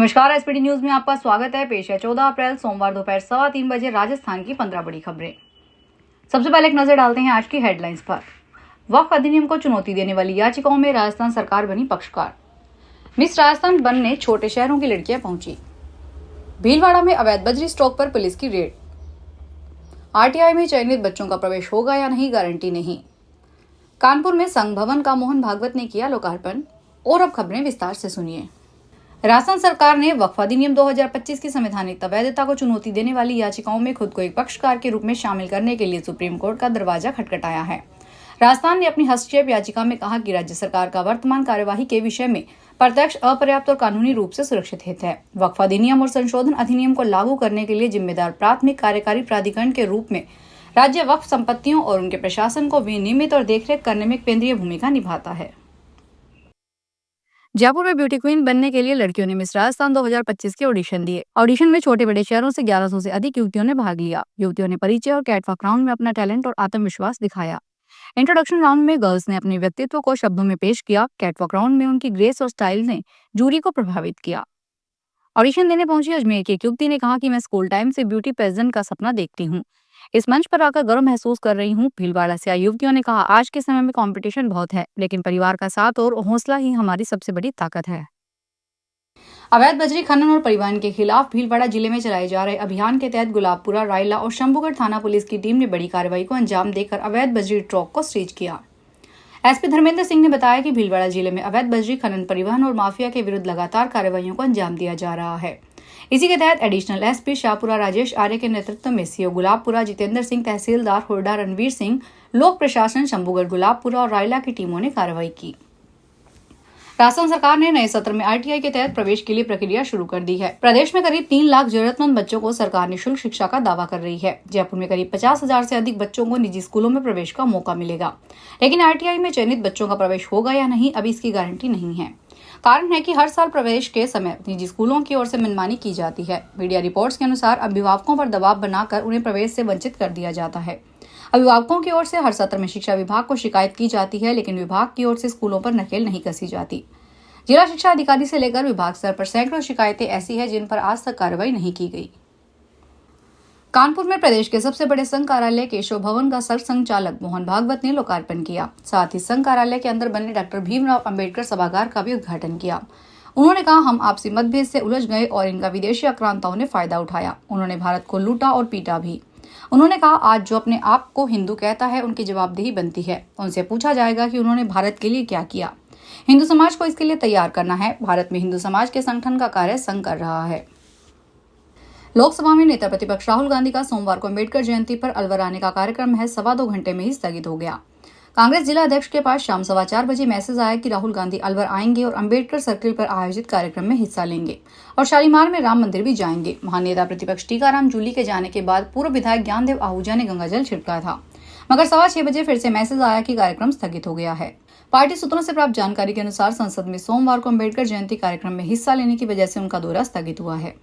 नमस्कार, SPD news में आपका स्वागत है। पेश है 14 अप्रैल सोमवार दोपहर 3:15 बजे राजस्थान की 15 बड़ी खबरें। सबसे पहले एक नजर डालते हैं आज की हेडलाइंस पर। वक्फ अधिनियम को चुनौती देने वाली याचिकाओं में राजस्थान सरकार बनी पक्षकार। मिस राजस्थान बनने छोटे शहरों की लड़कियां पहुंची। भीलवाड़ा में अवैध बजरी स्टॉक पर पुलिस की रेड। आरटीआई में चयनित बच्चों का प्रवेश होगा या नहीं, गारंटी नहीं। कानपुर में संघ भवन का मोहन भागवत ने किया लोकार्पण। और अब खबरें विस्तार से सुनिए। राजस्थान सरकार ने वक्फ अधिनियम 2025 की संवैधानिक वैधता को चुनौती देने वाली याचिकाओं में खुद को एक पक्षकार के रूप में शामिल करने के लिए सुप्रीम कोर्ट का दरवाजा खटखटाया है। राजस्थान ने अपनी हस्तक्षेप याचिका में कहा कि राज्य सरकार का वर्तमान कार्यवाही के विषय में प्रत्यक्ष, अपर्याप्त और कानूनी रूप से सुरक्षित हित है। वक्फ अधिनियम और संशोधन अधिनियम को लागू करने के लिए जिम्मेदार प्राथमिक कार्यकारी प्राधिकरण के रूप में राज्य वक्फ संपत्तियों और उनके प्रशासन को विनियमित और देखरेख करने में केंद्रीय भूमिका निभाता है। जयपुर में ब्यूटी क्वीन बनने के लिए लड़कियों ने मिस राजस्थान 2025 के ऑडिशन दिए। ऑडिशन में छोटे बड़े शहरों से 1100 से अधिक युवतियों ने भाग लिया। युवतियों ने परिचय और कैटवॉक राउंड में अपना टैलेंट और आत्मविश्वास दिखाया। इंट्रोडक्शन राउंड में गर्ल्स ने अपने व्यक्तित्व को शब्दों में पेश किया। कैटवॉक राउंड में उनकी ग्रेस और स्टाइल ने जूरी को प्रभावित किया। ऑडिशन देने पहुंची अजमेर की एक युवती ने कहा कि मैं स्कूल टाइम से ब्यूटी पेजेंट का सपना देखती हूँ। इस मंच पर आकर गर्व महसूस कर रही हूँ। भीलवाड़ा से आई युवतियों ने कहा, आज के समय में कंपटीशन बहुत है, लेकिन परिवार का साथ और हौसला ही हमारी सबसे बड़ी ताकत है। अवैध बजरी खनन और परिवहन के खिलाफ भीलवाड़ा जिले में चलाए जा रहे अभियान के तहत गुलाबपुरा, रायला और शंभूगढ़ थाना पुलिस की टीम ने बड़ी कार्रवाई को अंजाम देकर अवैध बजरी ट्रक को सीज किया। एसपी धर्मेंद्र सिंह ने बताया कि भीलवाड़ा जिले में अवैध बजरी खनन, परिवहन और माफिया के विरुद्ध लगातार कार्रवाइयों को अंजाम दिया जा रहा है। इसी के तहत एडिशनल एसपी शाहपुरा राजेश आर्य के नेतृत्व में सीओ गुलाबपुरा जितेंद्र सिंह, तहसीलदार हुरडा रणवीर सिंह, लोक प्रशासन शंभूगढ़, गुलाबपुरा और रायला की टीमों ने कार्रवाई की। राजस्थान सरकार ने नए सत्र में आरटीआई के तहत प्रवेश के लिए प्रक्रिया शुरू कर दी है। प्रदेश में करीब 3 लाख जरूरतमंद बच्चों को सरकार निःशुल्क शिक्षा का दावा कर रही है। जयपुर में करीब 50,000 से अधिक बच्चों को निजी स्कूलों में प्रवेश का मौका मिलेगा, लेकिन आरटीआई में चयनित बच्चों का प्रवेश होगा या नहीं, अभी इसकी गारंटी नहीं है। कारण है कि हर साल प्रवेश के समय निजी स्कूलों की ओर से मनमानी की जाती है। मीडिया रिपोर्ट्स के अनुसार अभिभावकों पर दबाव बनाकर उन्हें प्रवेश से वंचित कर दिया जाता है। अभिभावकों की ओर से हर सत्र में शिक्षा विभाग को शिकायत की जाती है, लेकिन विभाग की ओर से स्कूलों पर नकेल नहीं कसी जाती। जिला शिक्षा अधिकारी से लेकर विभाग स्तर पर सैकड़ों शिकायतें ऐसी है जिन पर आज तक कार्रवाई नहीं की गई। कानपुर में प्रदेश के सबसे बड़े संघ कार्यालय केशव भवन का सरसंघचालक मोहन भागवत ने लोकार्पण किया। साथ ही संघ कार्यालय के अंदर बने डॉक्टर भीमराव अंबेडकर सभागार का भी उद्घाटन किया। उन्होंने कहा, हम आपसी मतभेद से उलझ गए और इनका विदेशी आक्रांताओं ने फायदा उठाया। उन्होंने भारत को लूटा और पीटा भी। उन्होंने कहा, आज जो अपने आप को हिंदू कहता है उनकी जवाबदेही बनती है। उनसे पूछा जाएगा कि उन्होंने भारत के लिए क्या किया। हिंदू समाज को इसके लिए तैयार करना है। भारत में हिंदू समाज के संगठन का कार्य संघ कर रहा है। लोकसभा में नेता प्रतिपक्ष राहुल गांधी का सोमवार को अम्बेडकर जयंती पर अलवर आने का कार्यक्रम महज 2.25 घंटे में ही स्थगित हो गया। कांग्रेस जिला अध्यक्ष के पास शाम 4:15 बजे मैसेज आया कि राहुल गांधी अलवर आएंगे और अम्बेडकर सर्किल पर आयोजित कार्यक्रम में हिस्सा लेंगे और शालीमार में राम मंदिर भी जाएंगे। वहां नेता प्रतिपक्ष टीकाराम जूली के जाने के बाद पूर्व विधायक ज्ञानदेव आहूजा ने गंगाजल छिड़का था, मगर 6:15 बजे फिर से मैसेज आया कि कार्यक्रम स्थगित हो गया है। पार्टी सूत्रों से प्राप्त जानकारी के अनुसार संसद में सोमवार को अम्बेडकर जयंती कार्यक्रम में हिस्सा लेने की वजह से उनका दौरा स्थगित हुआ है।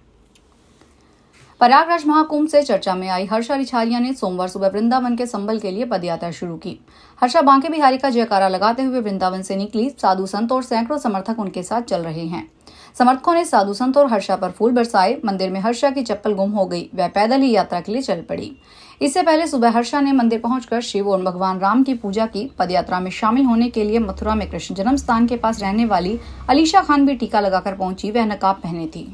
प्रयागराज महाकुंभ से चर्चा में आई हर्षा रिछारिया ने सोमवार सुबह वृंदावन के संबल के लिए पदयात्रा शुरू की। हर्षा बांके बिहारी का जयकारा लगाते हुए वृंदावन से निकली। साधु संत और सैकड़ों समर्थक उनके साथ चल रहे हैं। समर्थकों ने साधु संत और हर्षा पर फूल बरसाए। मंदिर में हर्षा की चप्पल गुम हो गई। वह पैदल ही यात्रा के लिए चल पड़ी। इससे पहले सुबह हर्षा ने मंदिर पहुंचकर शिव और भगवान राम की पूजा की। पदयात्रा में शामिल होने के लिए मथुरा में कृष्ण जन्म स्थान के पास रहने वाली अलीशा खान भी टीका लगाकर पहुंची। वह नकाब पहने थी।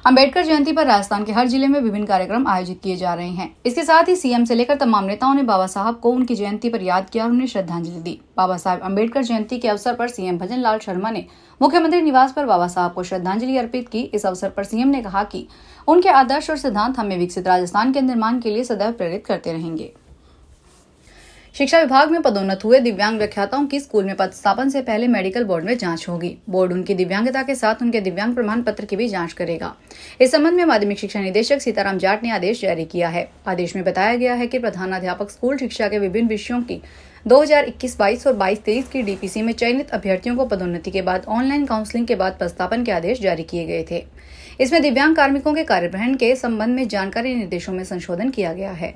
अम्बेडकर जयंती पर राजस्थान के हर जिले में विभिन्न कार्यक्रम आयोजित किए जा रहे हैं। इसके साथ ही सीएम से लेकर तमाम नेताओं ने बाबा साहब को उनकी जयंती पर याद किया और उन्हें श्रद्धांजलि दी। बाबा साहब अम्बेडकर जयंती के अवसर पर सीएम भजन लाल शर्मा ने मुख्यमंत्री निवास पर बाबा साहब को श्रद्धांजलि अर्पित की। इस अवसर पर सीएम ने कहा कि उनके आदर्श और सिद्धांत हमें विकसित राजस्थान के निर्माण के लिए सदैव प्रेरित करते रहेंगे। शिक्षा विभाग में पदोन्नत हुए दिव्यांग व्याख्याताओं की स्कूल में पदस्थापन से पहले मेडिकल बोर्ड में जांच होगी। बोर्ड उनकी दिव्यांगता के साथ उनके दिव्यांग प्रमाण पत्र की भी जांच करेगा। इस संबंध में माध्यमिक शिक्षा निदेशक सीताराम जाट ने आदेश जारी किया है। आदेश में बताया गया है कि प्रधानाध्यापक स्कूल शिक्षा के विभिन्न विषयों की 2021-22 और 22-23 की डीपीसी में चयनित अभ्यर्थियों को पदोन्नति के बाद ऑनलाइन काउंसलिंग के बाद पदस्थापन के आदेश जारी किए गए थे। इसमें दिव्यांग कार्मिकों के कार्यग्रहण के संबंध में जानकारी निर्देशों में संशोधन किया गया है।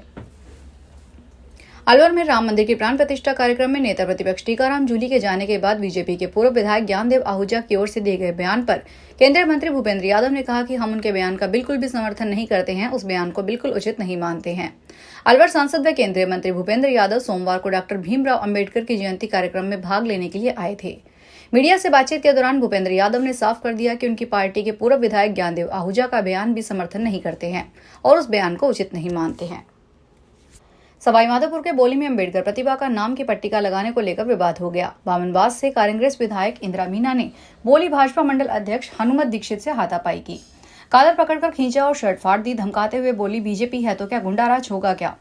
अलवर में राम मंदिर की प्राण प्रतिष्ठा कार्यक्रम में नेता प्रतिपक्ष टीकाराम जूली के जाने के बाद बीजेपी के पूर्व विधायक ज्ञानदेव आहूजा की ओर से दिए गए बयान पर केंद्रीय मंत्री भूपेंद्र यादव ने कहा कि हम उनके बयान का बिल्कुल भी समर्थन नहीं करते हैं, उस बयान को बिल्कुल उचित नहीं मानते हैं। अलवर सांसद व केंद्रीय मंत्री भूपेंद्र यादव सोमवार को डॉक्टर भीमराव अंबेडकर की जयंती कार्यक्रम में भाग लेने के लिए आए थे। मीडिया से बातचीत के दौरान भूपेंद्र यादव ने साफ कर दिया कि उनकी पार्टी के पूर्व विधायक ज्ञानदेव आहूजा का बयान भी समर्थन नहीं करते हैं और उस बयान को उचित नहीं मानते हैं। सवाईमाधोपुर के बोली में अंबेडकर प्रतिभा का नाम की पट्टिका लगाने को लेकर विवाद हो गया। बामनबाद से कांग्रेस विधायक इंदिरा मीना ने बोली भाजपा मंडल अध्यक्ष हनुमत दीक्षित से हाथापाई की, कालर पकड़कर खींचा और शर्ट फाड़ दी। धमकाते हुए बोली, बीजेपी है तो क्या गुंडा राज होगा क्या।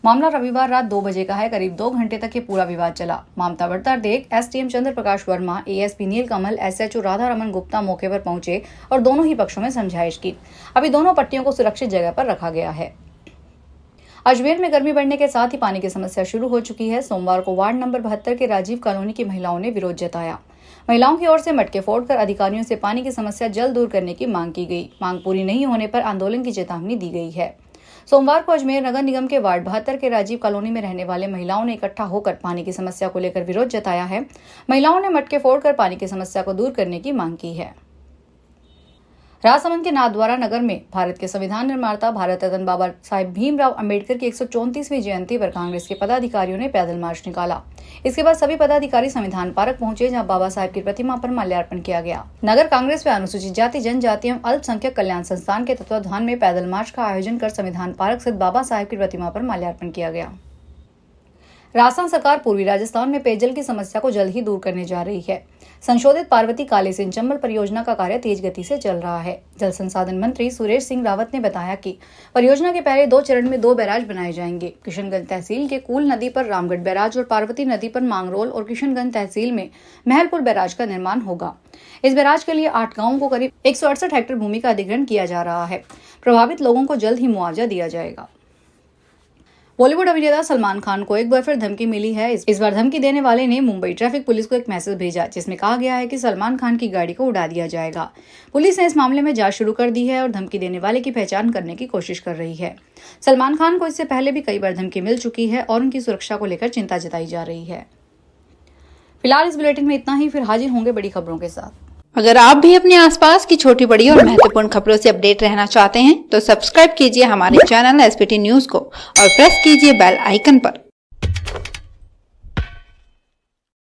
मामला रविवार रात 2 बजे का है। करीब 2 घंटे तक ये पूरा विवाद चला। मामला बढ़ता देख एसडीएम चंद्र प्रकाश वर्मा, एएसपी नीलकमल, एसएचओ राधा रमन गुप्ता मौके पर पहुंचे और दोनों ही पक्षों में समझाइश की। अभी दोनों पट्टियों को सुरक्षित जगह पर रखा गया है। अजमेर में गर्मी बढ़ने के साथ ही पानी की समस्या शुरू हो चुकी है। सोमवार को वार्ड नंबर 72 के राजीव कॉलोनी की महिलाओं ने विरोध जताया। महिलाओं की ओर से मटके फोड़कर अधिकारियों से पानी की समस्या जल्द दूर करने की मांग की गई। मांग पूरी नहीं होने पर आंदोलन की चेतावनी दी गई है। सोमवार को अजमेर नगर निगम के वार्ड 72 के राजीव कॉलोनी में रहने वाले महिलाओं ने इकट्ठा होकर पानी की समस्या को लेकर विरोध जताया है। महिलाओं ने मटके फोड़कर पानी की समस्या को दूर करने की मांग की है। राजसमंद के नाथद्वारा नगर में भारत के संविधान निर्माता भारत रत्न बाबा साहेब भीमराव अंबेडकर की 134वीं जयंती पर कांग्रेस के पदाधिकारियों ने पैदल मार्च निकाला। इसके बाद सभी पदाधिकारी संविधान पार्क पहुंचे, जहां बाबा साहेब की प्रतिमा पर माल्यार्पण किया गया। नगर कांग्रेस व अनुसूचित जाति जनजाति एवं अल्पसंख्यक कल्याण संस्थान के तत्वावधान में पैदल मार्च का आयोजन कर संविधान पार्क स्थित बाबा साहेब की प्रतिमा पर माल्यार्पण किया गया। राजस्थान सरकार पूर्वी राजस्थान में पेयजल की समस्या को जल्द ही दूर करने जा रही है। संशोधित पार्वती कालीसिंध चंबल परियोजना का कार्य तेज गति से चल रहा है। जल संसाधन मंत्री सुरेश सिंह रावत ने बताया कि परियोजना के पहले 2 चरण में 2 बैराज बनाए जाएंगे। किशनगंज तहसील के कूल नदी पर रामगढ़ बैराज और पार्वती नदी पर मांगरोल और किशनगंज तहसील में महलपुर बैराज का निर्माण होगा। इस बैराज के लिए 8 गांवों को करीब 168 हेक्टेयर भूमि का अधिग्रहण किया जा रहा है। प्रभावित लोगों को जल्द ही मुआवजा दिया जाएगा। बॉलीवुड अभिनेता सलमान खान को एक बार फिर धमकी मिली है। इस बार धमकी देने वाले ने मुंबई ट्रैफिक पुलिस को एक मैसेज भेजा, जिसमें कहा गया है कि सलमान खान की गाड़ी को उड़ा दिया जाएगा। पुलिस ने इस मामले में जांच शुरू कर दी है और धमकी देने वाले की पहचान करने की कोशिश कर रही है। सलमान खान को इससे पहले भी कई बार धमकी मिल चुकी है और उनकी सुरक्षा को लेकर चिंता जताई जा रही है। फिलहाल इस बुलेटिन में इतना ही, फिर हाजिर होंगे बड़ी खबरों के साथ। अगर आप भी अपने आसपास की छोटी बड़ी और महत्वपूर्ण खबरों से अपडेट रहना चाहते हैं तो सब्सक्राइब कीजिए हमारे चैनल एसपीटी न्यूज को और प्रेस कीजिए बेल आइकन पर।